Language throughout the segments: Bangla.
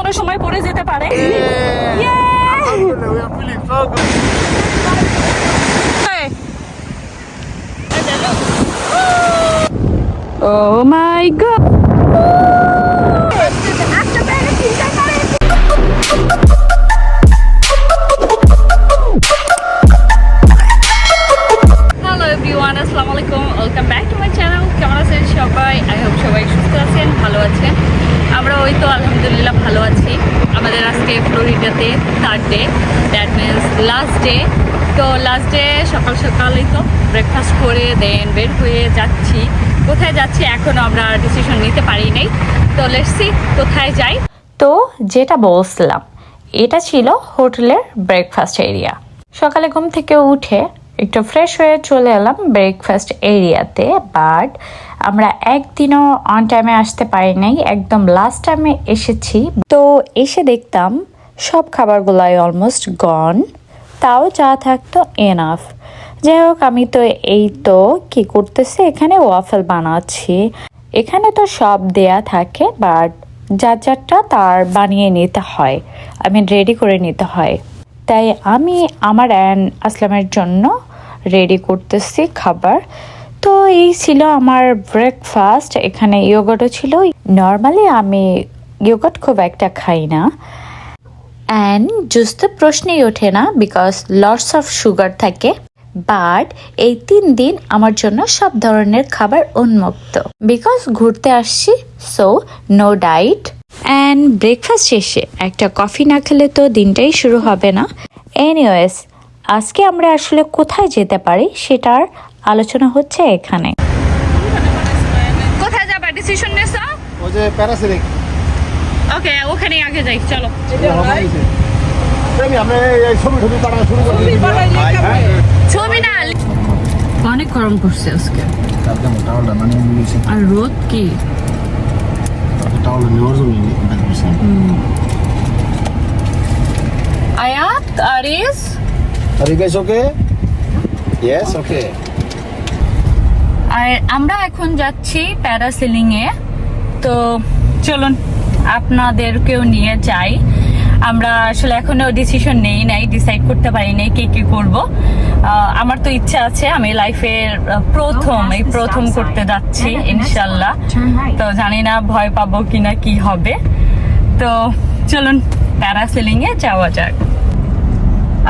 কোনো সময় পড়ে যেতে পারে। Oh my god! Hello everyone, আসসালামু আলাইকুম, welcome back to my channel. কেমন আছেন সবাই? আই হোপ সবাই সুস্থ আছেন, ভালো আছেন। আমরা ওই তো আলহামদুলিল্লাহ ভালো আছি। আমাদের আজকে ফ্লোরিডাতে third day, that means last day. তো লাস্ট ডে সকাল সকালই তো ব্রেকফাস্ট করে দেন বের হয়ে যাচ্ছি। কোথায় যাচ্ছি এখনও আমরা ডিসিশন নিতে পারি নাই। তো লেটস সি কোথায় যাই। তো যেটা বলছিলাম, এটা ছিল হোটেলের ব্রেকফাস্ট এরিয়া। সকালে ঘুম থেকে উঠে একটু ফ্রেশ হয়ে চলে এলাম ব্রেকফাস্ট এরিয়াতে, বাট আমরা একদিনও অন টাইমে আসতে পারি নাই, একদম লাস্ট টাইমে এসেছি। তো এসে দেখতাম সব খাবারগুলাই অলমোস্ট গন, তাও যা থাকতো এনাফ। যাই হোক, আমি তো এই তো কি করতেছি, এখানে ওয়াফেল বানাচ্ছি। এখানে তো সব দেয়া থাকে, বাট যার যারটা তার বানিয়ে নিতে হয়, রেডি করে নিতে হয়। তাই আমি আমার অ্যান্ড আসলামের জন্য রেডি করতেছি খাবার। তো এই ছিল আমার ব্রেকফাস্ট। এখানে ইয়োগার্টও ছিল। নর্মালি আমি ইয়োগার্ট খুব একটা খাই না, অ্যান্ড জুস তো প্রশ্নই ওঠে না, বিকজ লটস অফ সুগার থাকে। বাট এই 3 দিন আমার জন্য সব ধরনের খাবার উন্মুক্ত, বিকজ ঘুরতে আসছি, so no diet. And breakfast শেষে একটা কফি না খেলে তো দিনটাই শুরু হবে না। এনিওয়েজ, আজকে আমরা আসলে কোথায় যেতে পারি সেটার আলোচনা হচ্ছে এখানে। কোথায় যাবা ডিসিশন নিছো? ওই যে প্যারাসিলিং। ওকে, ওখানেই আগে যাই, চলো। আমরা এই ছবি পাঠানো শুরু করি। ছবি না, অনেক গরম করছে আজকে, আর রোদ কি আয়াত Aris. Are you guys okay? Yes, okay. আর আমরা এখন যাচ্ছি প্যারাসেলিং এ। তো চলুন আপনাদেরকেও নিয়ে যাই। আমরা আসলে এখনো ডিসিশন নেই নাই, ডিসাইড করতে পারি নাই কে কে করবো। আমার তো ইচ্ছা আছে, আমি লাইফের প্রথম করতে যাচ্ছি ইনশাল্লাহ। তো জানি না ভয় পাবো কিনা, কি হবে। তো চলুন প্যারাসেলিং এ যাওয়া যাক।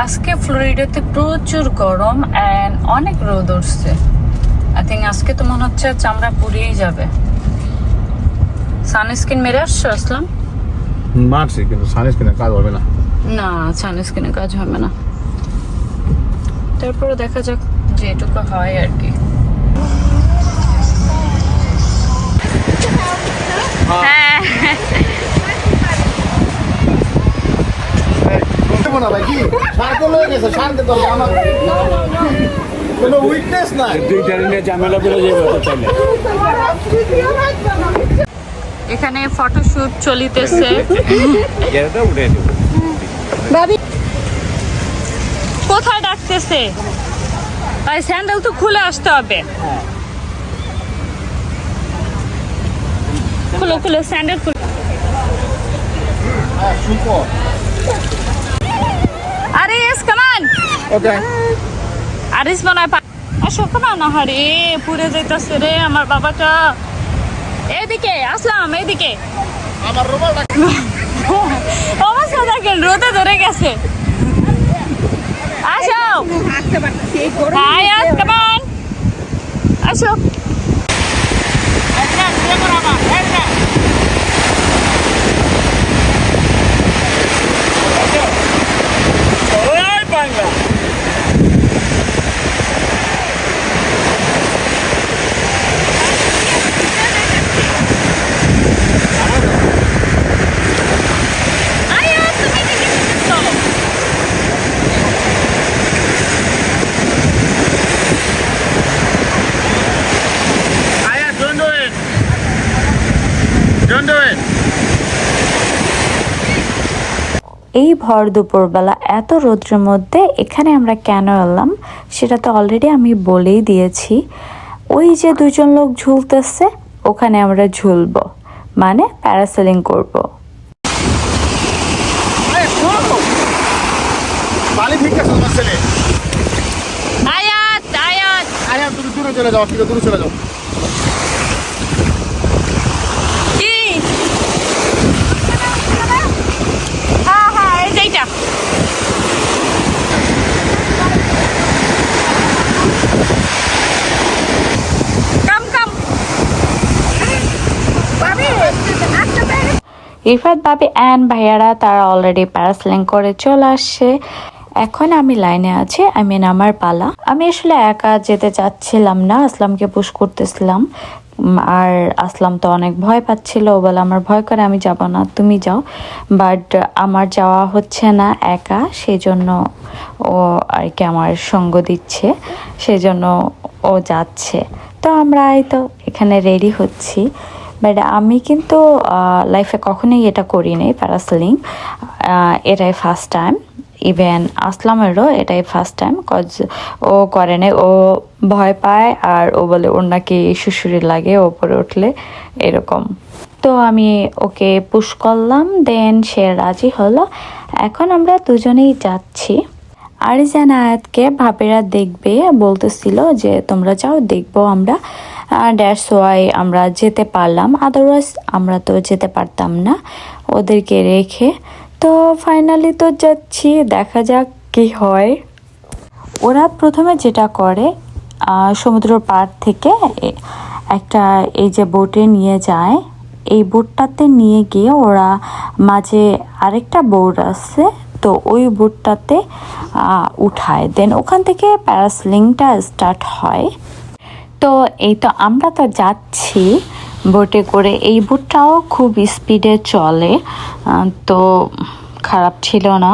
আজকে ফ্লোরিডাতে প্রচুর গরম অ্যান্ড অনেক রোদ উঠছে। আই থিঙ্ক আজকে তো মনে হচ্ছে চামড়া পুড়িয়েই যাবে। সানস্ক্রিন মেরে আসছো আসলাম? মারছি, কিন্তু সানস্ক্রিনে কাজ হবে না। না, সানস্ক্রিনে কাজ হবে না। তারপরে দেখা যাক যেটুকু হয় আর কি। হ্যাঁ, না ভাই, কি সার্কেল হয়ে গেছে, শান্তি দরকার আমার। কোনো উইকনেস নাই, দুইটা নিয়ে ঝামেলা করে যাবে তো চাইলে। এখানে ফটোশুট চলিতেছে। কোথায় ডাকতেছে? ভাই স্যান্ডেল তো খুলে আসতে হবে। খুলো স্যান্ডেল খুলো। Aris come on. Okay, Aris বানায় আসো, কাম অন। আরে পুড়ে যাইতাছে রে আমার বাবাটা। এদিকে আসলাম, এদিকে। আমার রুমালটা অবস্থা দেখেন, রোদে ধরে গেছে। আসো, আয়াত কাম অন, আসো। এই ভর দুপুরবেলা এত রৌদ্রের মধ্যে এখানে আমরা কেন এলাম সেটা তো অলরেডি আমি বলেই দিয়েছি। ওই যে 2 জন লোক ঝুলতেছে, ওখানে আমরা ঝুলবো, মানে প্যারাসেলিং করব। বালি ঠিক আছে তোমার ছেলে। আয়াত আয়াত আরে তুমি দূরে চলে যাও, ঠিক আছে দূরে চলে যাও। কি হ্যাঁ হ্যাঁ এই যে এইটা কাম কাম ইরফাত ভাবি অ্যান্ড ভাইয়ারা তারা অলরেডি প্যারাসেলিং করে চলে আসছে। এখন আমি লাইনে আছি, আমার পালা। আমি আসলে একা যেতে চাচ্ছিলাম না, আসলামকে পুশ করতেছিলাম। আর আসলাম তো অনেক ভয় পাচ্ছিল, ও বলে আমার ভয় করে আমি যাব না, তুমি যাও। বাট আমার যাওয়া হচ্ছে না একা, সেই জন্য ও আর কি আমার সঙ্গ দিচ্ছে, সেজন্য ও যাচ্ছে। তো আমরা এই তো এখানে রেডি হচ্ছি। বাট আমি কিন্তু লাইফে কখনোই এটা করি নাই, প্যারাসেলিং। এটাই ফার্স্ট টাইম। ইভেন আসলামেরও এটাই ফার্স্ট টাইম, কজ ও করে নাই, ও ভয় পায় আর ও বলে ওর নাকি শুশুরি লাগে ওপরে উঠলে, এরকম। তো আমি ওকে পুশ করলাম, দেন সে রাজি হলো। এখন আমরা দুজনেই যাচ্ছি। আর জানায়াতকে ভাবিরা দেখবে বলতেছিল যে তোমরা যাও, দেখবো আমরা। দ্যাটস ওয়াই আমরা যেতে পারলাম, আদারওয়াইজ আমরা তো যেতে পারতাম না ওদেরকে রেখে। তো ফাইনালি তো যাচ্ছি, দেখা যাক কি হয়। ওরা প্রথমে যেটা করে সমুদ্র পাড় থেকে একটা এই যে বোটে নিয়ে যায়, এই বোটটাতে নিয়ে গিয়ে ওরা মাঝে আরেকটা বোট আছে, তো ওই বোটটাতে উঠায়, দেন ওখান থেকে প্যারাসেলিংটা স্টার্ট হয়। তো এই তো আমরা তো যাচ্ছি বোটে করে, এই বোটটাও খুব স্পিডে চলে, তো খারাপ ছিল না,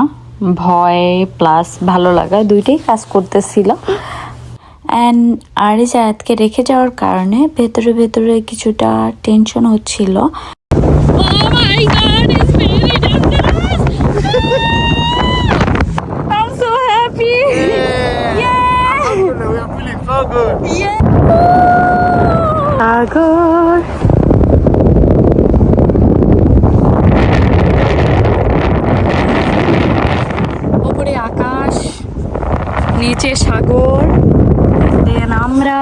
ভয় প্লাস ভালো লাগা দুইটাই কাজ করতেছিল। অ্যান্ড আরে জায়াতকে রেখে যাওয়ার কারণে ভেতরে ভেতরে কিছুটা টেনশন হচ্ছিল। Oh my god, it's very dangerous. I'm so happy. Yeah. We are feeling so good. Yeah. সাগর উপরে আকাশ, নিচে সাগর, দেন আমরা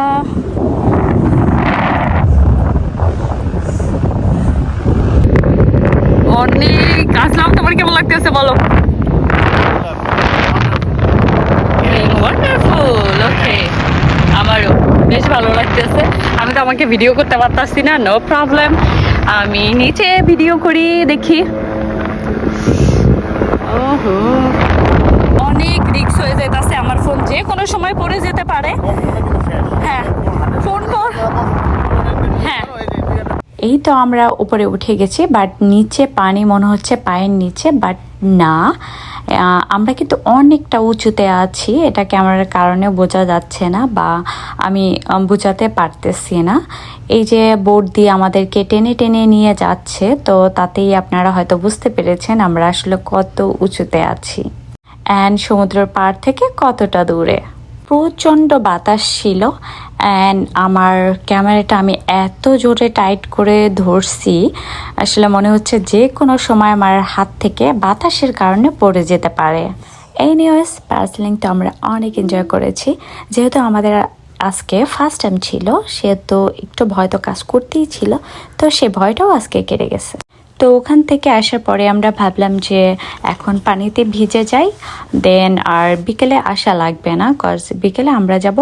অনেক আসলাম। তোমার কেমন লাগতেছে বলো? ওয়ান্ডারফুল। ওকে, আমারও বেশ ভালো লাগতেছে। আমি তো আমাকে ভিডিও করতে পারতাছি না, নো প্রবলেম, আমি নিচে ভিডিও করি, দেখি। ওহো, অনেক রিস্ক হয়ে যাইতেছে, আমার ফোন যে কোনো সময় পড়ে যেতে পারে। হ্যাঁ, ফোন কর। হ্যাঁ, এই তো আমরা উপরে উঠে গেছি, বাট নিচে পানি মনে হচ্ছে পায়ের নিচে, বাট না, আমরা কিন্তু অনেকটা উঁচুতে আছি। এটা ক্যামেরার কারণে বোঝা যাচ্ছে না, বা আমি বোঝাতে পারতেছি না। এই যে বোট দিয়ে আমাদেরকে টেনে টেনে নিয়ে যাচ্ছে, তো তাতেই আপনারা হয়তো বুঝতে পেরেছেন আমরা আসলে কত উঁচুতে আছি অ্যান্ড সমুদ্রের পাড় থেকে কতটা দূরে। প্রচণ্ড বাতাস ছিল অ্যান্ড আমার ক্যামেরাটা আমি এত জোরে টাইট করে ধরছি, আসলে মনে হচ্ছে যে কোনো সময় আমার হাত থেকে বাতাসের কারণে পড়ে যেতে পারে। এনিওয়েজ, প্যারাসেলিংটা আমরা অনেক এনজয় করেছি। যেহেতু আমাদের আজকে ফার্স্ট টাইম ছিল, সেহেতু একটু ভয় তো কাজ করতেই ছিল, তো সে ভয়টাও আজকে কেটে গেছে। তো ওখান থেকে আসার পরে আমরা ভাবলাম যে এখন পানিতে ভিজে যাই, দেন আর বিকেলে আসা লাগবে না, কজ বিকেলে আমরা যাব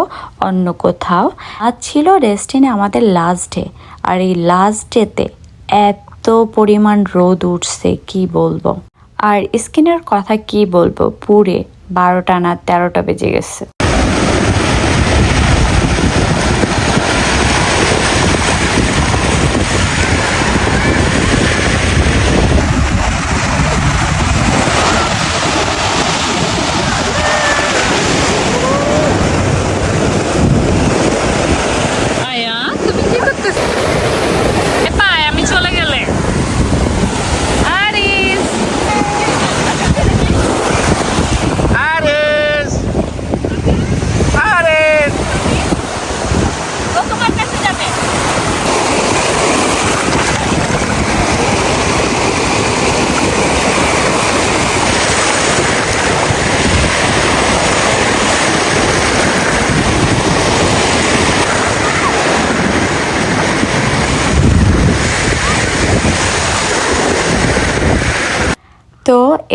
অন্য কোথাও। আজ ছিল রেস্টিনে আমাদের লাস্ট ডে, আর এই লাস্ট ডেতে এত পরিমাণ রোদ উঠছে কি বলবো, আর স্কিনের কথা কি বলবো, পুরে 12টা না 13টা বেজে গেছে।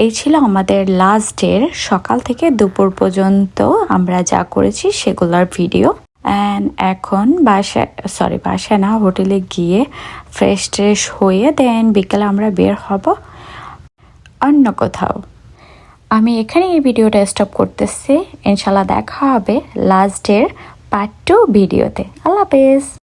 এই ছিল আমাদের লাস্ট ডের সকাল থেকে দুপুর পর্যন্ত আমরা যা করেছি সেগুলোর ভিডিও। অ্যান্ড এখন বাসায় না, হোটেলে গিয়ে ফ্রেশ ট্রেশ হয়ে দেন বিকেলে আমরা বের হব অন্য কোথাও। আমি এখানে এই ভিডিওটা স্টপ করতেছি। ইনশাল্লাহ দেখা হবে লাস্ট ডের পার্ট 2 ভিডিওতে। আল্লাহ হাফেজ।